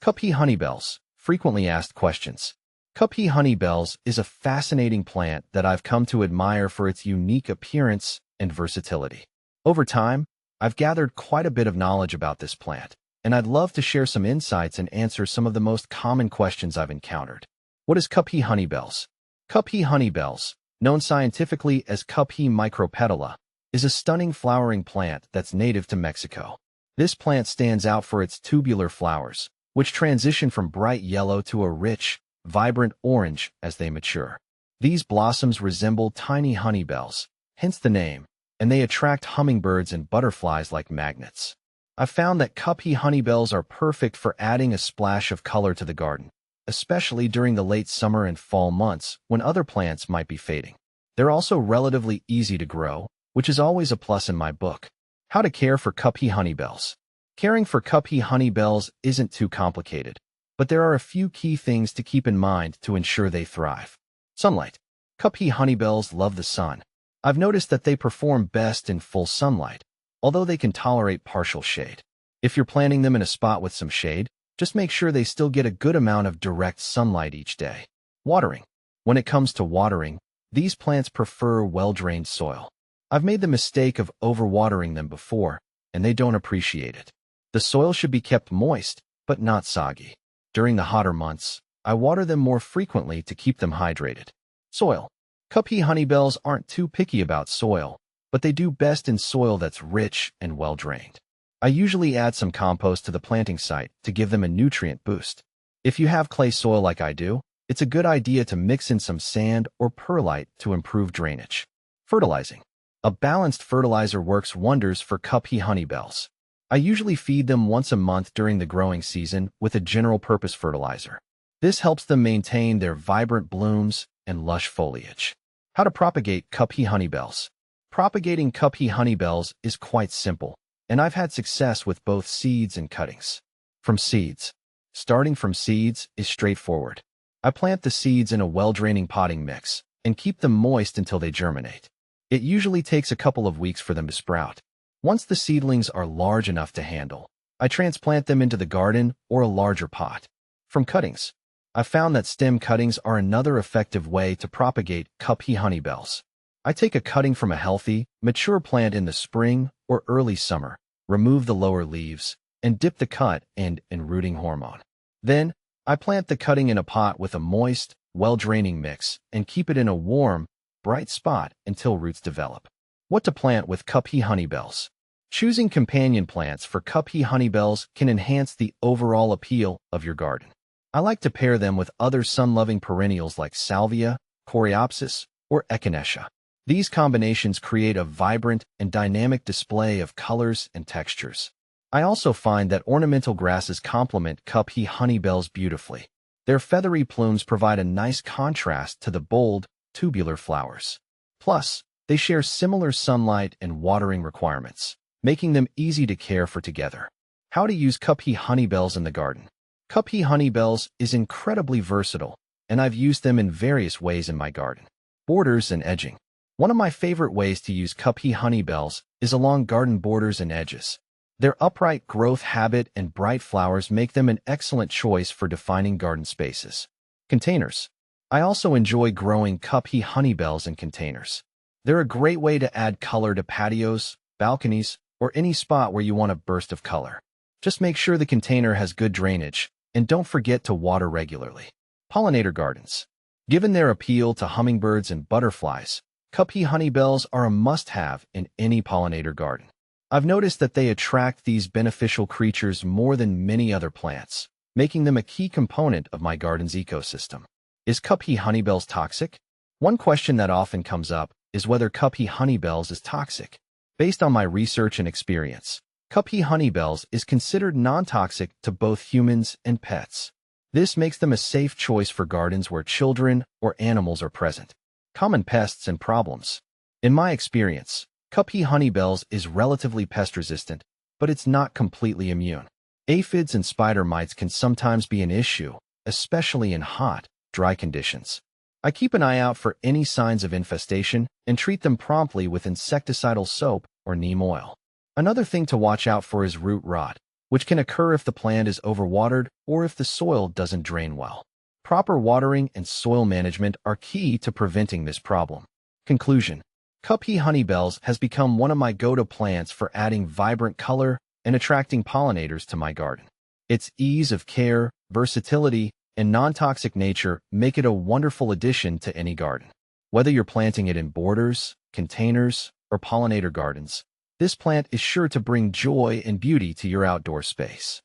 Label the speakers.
Speaker 1: Cuphea honeybells, frequently asked questions. Cuphea honeybells is a fascinating plant that I've come to admire for its unique appearance and versatility. Over time, I've gathered quite a bit of knowledge about this plant, and I'd love to share some insights and answer some of the most common questions I've encountered. What is Cuphea honeybells? Cuphea honeybells, known scientifically as Cuphea micropetala, is a stunning flowering plant that's native to Mexico. This plant stands out for its tubular flowers, which transition from bright yellow to a rich, vibrant orange as they mature. These blossoms resemble tiny honeybells, hence the name, and they attract hummingbirds and butterflies like magnets. I've found that Cuphea honeybells are perfect for adding a splash of color to the garden, especially during the late summer and fall months when other plants might be fading. They're also relatively easy to grow, which is always a plus in my book. How to care for Cuphea honeybells. Caring for Cuphea honeybells isn't too complicated, but there are a few key things to keep in mind to ensure they thrive. Sunlight. Cuphea honeybells love the sun. I've noticed that they perform best in full sunlight, although they can tolerate partial shade. If you're planting them in a spot with some shade, just make sure they still get a good amount of direct sunlight each day. Watering. When it comes to watering, these plants prefer well-drained soil. I've made the mistake of overwatering them before, and they don't appreciate it. The soil should be kept moist, but not soggy. During the hotter months, I water them more frequently to keep them hydrated. Soil. Cuphea honeybells aren't too picky about soil, but they do best in soil that's rich and well-drained. I usually add some compost to the planting site to give them a nutrient boost. If you have clay soil like I do, it's a good idea to mix in some sand or perlite to improve drainage. Fertilizing. A balanced fertilizer works wonders for Cuphea honeybells. I usually feed them once a month during the growing season with a general-purpose fertilizer. This helps them maintain their vibrant blooms and lush foliage. How to propagate Cuphea honeybells. Propagating Cuphea honeybells is quite simple, and I've had success with both seeds and cuttings. From seeds. Starting from seeds is straightforward. I plant the seeds in a well-draining potting mix and keep them moist until they germinate. It usually takes a couple of weeks for them to sprout. Once the seedlings are large enough to handle, I transplant them into the garden or a larger pot. From cuttings. I've found that stem cuttings are another effective way to propagate Cuphea honeybells. I take a cutting from a healthy, mature plant in the spring or early summer, remove the lower leaves, and dip the cut in rooting hormone. Then, I plant the cutting in a pot with a moist, well-draining mix and keep it in a warm, bright spot until roots develop. What to plant with Cuphea honeybells. Choosing companion plants for Cuphea honeybells can enhance the overall appeal of your garden. I like to pair them with other sun-loving perennials like salvia, coreopsis, or echinacea. These combinations create a vibrant and dynamic display of colors and textures. I also find that ornamental grasses complement Cuphea honeybells beautifully. Their feathery plumes provide a nice contrast to the bold, tubular flowers. Plus, they share similar sunlight and watering requirements, making them easy to care for together. How to use Cuphea honeybells in the garden. Cuphea honeybells is incredibly versatile, and I've used them in various ways in my garden. Borders and edging. One of my favorite ways to use Cuphea honeybells is along garden borders and edges. Their upright growth habit and bright flowers make them an excellent choice for defining garden spaces. Containers. I also enjoy growing Cuphea honeybells in containers. They're a great way to add color to patios, balconies, or any spot where you want a burst of color. Just make sure the container has good drainage, and don't forget to water regularly. Pollinator gardens. Given their appeal to hummingbirds and butterflies, Cuphea honeybells are a must-have in any pollinator garden. I've noticed that they attract these beneficial creatures more than many other plants, making them a key component of my garden's ecosystem. Is Cuphea honeybells toxic? One question that often comes up is whether Cuphea honeybells is toxic. Based on my research and experience, Cuphea honeybells is considered non-toxic to both humans and pets. This makes them a safe choice for gardens where children or animals are present. Common pests and problems. In my experience, Cuphea honeybells is relatively pest-resistant, but it's not completely immune. Aphids and spider mites can sometimes be an issue, especially in hot, dry conditions. I keep an eye out for any signs of infestation and treat them promptly with insecticidal soap or neem oil. Another thing to watch out for is root rot. which can occur if the plant is overwatered or if the soil doesn't drain well. Proper watering and soil management are key to preventing this problem. Conclusion: Cuphea Honeybells has become one of my go-to plants for adding vibrant color and attracting pollinators to my garden. Its ease of care, versatility, and non-toxic nature make it a wonderful addition to any garden. Whether you're planting it in borders, containers, or pollinator gardens, this plant is sure to bring joy and beauty to your outdoor space.